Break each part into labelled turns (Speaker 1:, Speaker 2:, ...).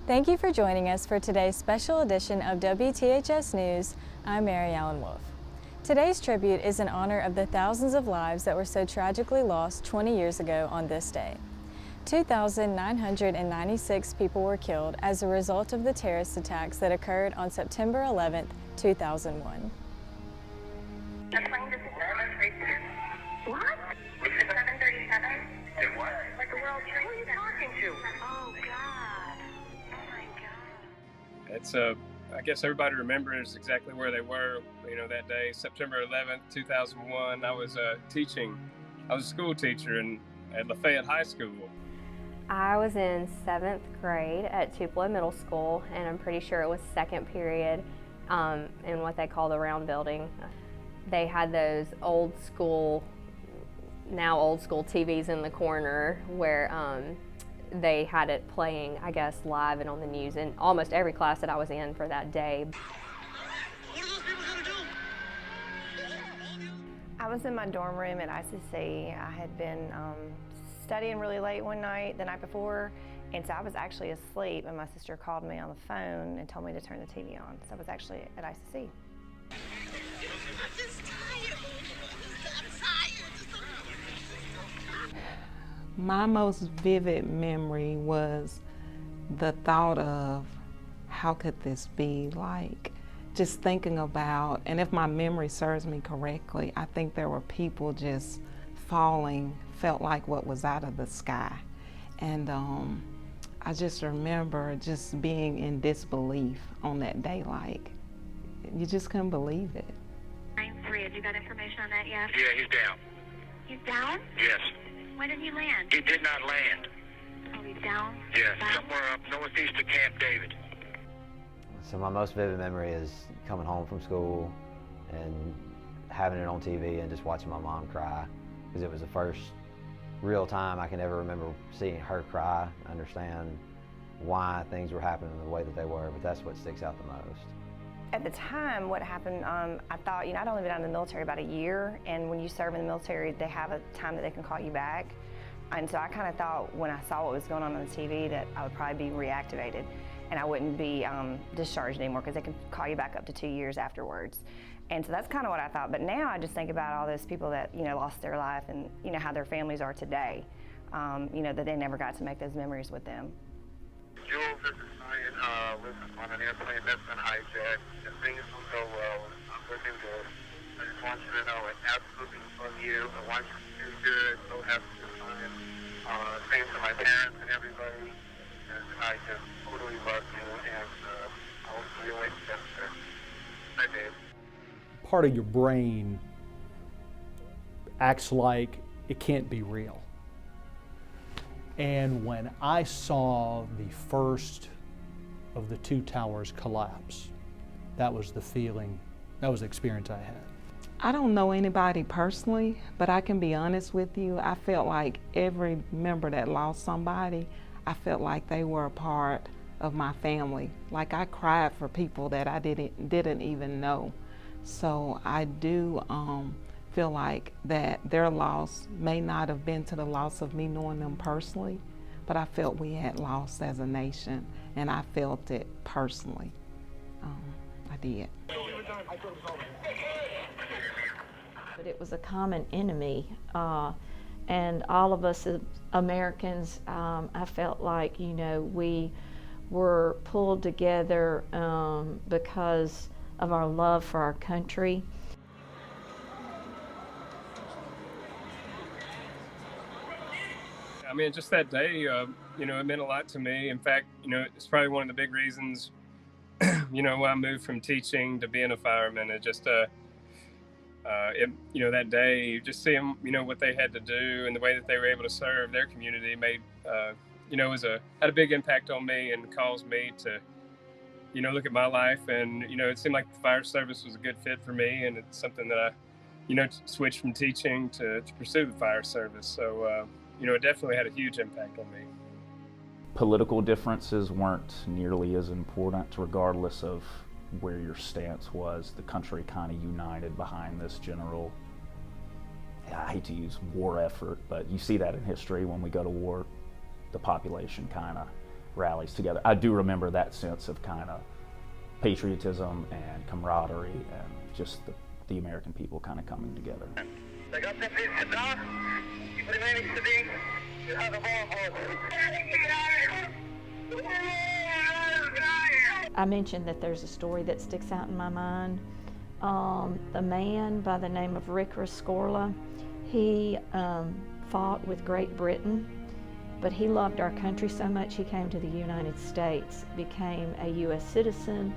Speaker 1: Thank you for joining us for today's special edition of WTHS News. I'm Mary Ellen Wolf. Today's tribute is in honor of the thousands of lives that were so tragically lost 20 years ago on this day. 2,996 people were killed as a result of the terrorist attacks that occurred on September 11, 2001.
Speaker 2: What? It's 737? It what? Like the World Trade Center. Who are you talking to? Oh, God. Oh, my God.
Speaker 3: It's I guess everybody remembers exactly where they were, that day, September 11th, 2001. I was teaching. I was a school teacher at Lafayette High School.
Speaker 4: I was in 7th grade at Tupelo Middle School, and I'm pretty sure it was second period in what they call the round building. They had those old school TVs in the corner where they had it playing, I guess, live and on the news in almost every class that I was in for that day.
Speaker 5: What are those people gonna do?
Speaker 6: I was in my dorm room at ICC. I had been studying really late one night, the night before, and so I was actually asleep, and my sister called me on the phone and told me to turn the TV on. So I was actually at ICC.
Speaker 5: I'm just tired. I'm tired.
Speaker 7: My most vivid memory was the thought of how could this be, like just thinking about, and if my memory serves me correctly, I think there were people just falling, felt like what was out of the sky. And I just remember just being in disbelief on that day, like you just couldn't believe it.
Speaker 2: 9-3, have you got information on that yet?
Speaker 8: Yeah, he's down.
Speaker 2: He's down?
Speaker 8: Yes.
Speaker 2: When did he land?
Speaker 8: He did not land.
Speaker 2: Oh, he's down?
Speaker 8: Yes,
Speaker 2: Down?
Speaker 8: somewhere up northeast of Camp David.
Speaker 9: So my most vivid memory is coming home from school and having it on TV and just watching my mom cry, because it was the first real time I can ever remember seeing her cry, understand why things were happening the way that they were, but that's what sticks out the most.
Speaker 6: At the time, what happened, I thought, I'd only been out in the military about a year, and when you serve in the military, they have a time that they can call you back. And so I kind of thought when I saw what was going on the TV that I would probably be reactivated and I wouldn't be discharged anymore, because they can call you back up to 2 years afterwards. And so that's kind of what I thought. But now I just think about all those people that, lost their life and, how their families are today, that they never got to make those memories with them.
Speaker 8: Jules, this is Ryan, was on an airplane that's been hijacked, and things don't go well. I'm looking good. I just want you to know I absolutely love you. I want you to do good, so have a good time. Same to my parents and everybody. And I just totally love you, and I will see you later, Hester. Bye, Dave.
Speaker 10: Part of your brain acts like it can't be real. And when I saw the first of the two towers collapse, that was the feeling, that was the experience I had.
Speaker 7: I don't know anybody personally, but I can be honest with you, I felt like every member that lost somebody, I felt like they were a part of my family. Like I cried for people that I didn't even know. So I do feel like that their loss may not have been to the loss of me knowing them personally, but I felt we had lost as a nation, and I felt it personally. I did.
Speaker 11: But it was a common enemy, and all of us as Americans, I felt like, we were pulled together because of our love for our country.
Speaker 3: I mean, just that day, it meant a lot to me. In fact, it's probably one of the big reasons, why I moved from teaching to being a fireman. It just, that day, you just see them, what they had to do and the way that they were able to serve their community made, had a big impact on me and caused me to, look at my life. And, it seemed like the fire service was a good fit for me. And it's something that I, switched from teaching to pursue the fire service. So, it definitely had a huge impact on me.
Speaker 12: Political differences weren't nearly as important, regardless of where your stance was. The country kind of united behind this general, I hate to use war effort, but you see that in history. When we go to war, the population kind of rallies together. I do remember that sense of kind of patriotism and camaraderie and just the American people kind of coming together.
Speaker 11: I mentioned that there's a story that sticks out in my mind. The man by the name of Rick Rescorla, he fought with Great Britain, but he loved our country so much he came to the United States, became a U.S. citizen,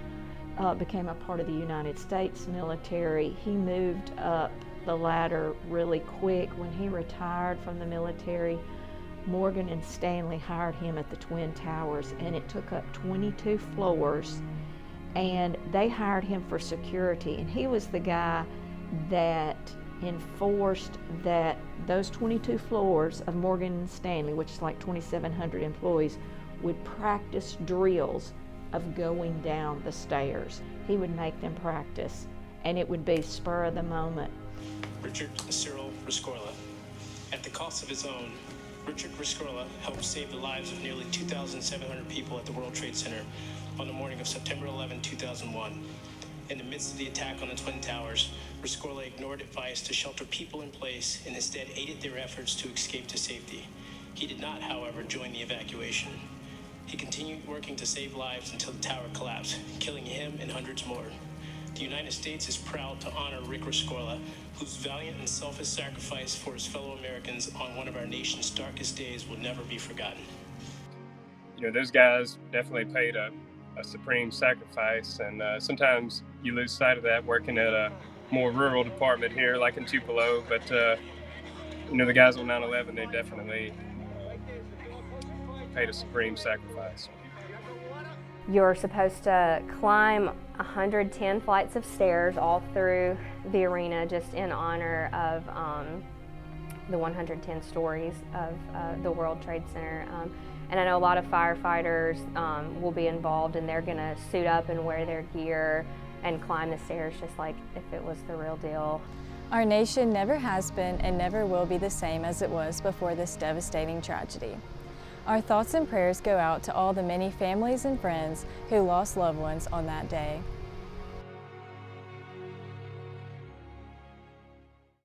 Speaker 11: became a part of the United States military. He moved up the ladder really quick. When he retired from the military, Morgan and Stanley hired him at the Twin Towers, and it took up 22 floors, and they hired him for security, and he was the guy that enforced that those 22 floors of Morgan and Stanley, which is like 2,700 employees, would practice drills of going down the stairs. He would make them practice, and it would be spur of the moment.
Speaker 13: Richard Cyril Rescorla. At the cost of his own, Richard Rescorla helped save the lives of nearly 2,700 people at the World Trade Center on the morning of September 11, 2001. In the midst of the attack on the Twin Towers, Rescorla ignored advice to shelter people in place and instead aided their efforts to escape to safety. He did not, however, join the evacuation. He continued working to save lives until the tower collapsed, killing him and hundreds more. The United States is proud to honor Rick Rescorla, whose valiant and selfless sacrifice for his fellow Americans on one of our nation's darkest days will never be forgotten.
Speaker 3: You know, those guys definitely paid a supreme sacrifice, and sometimes you lose sight of that working at a more rural department here, like in Tupelo, but you know, the guys on 9/11, they definitely paid a supreme sacrifice.
Speaker 4: You're supposed to climb 110 flights of stairs all through the arena just in honor of the 110 stories of the World Trade Center. And I know a lot of firefighters will be involved, and they're going to suit up and wear their gear and climb the stairs just like if it was the real deal.
Speaker 1: Our nation never has been and never will be the same as it was before this devastating tragedy. Our thoughts and prayers go out to all the many families and friends who lost loved ones on that day.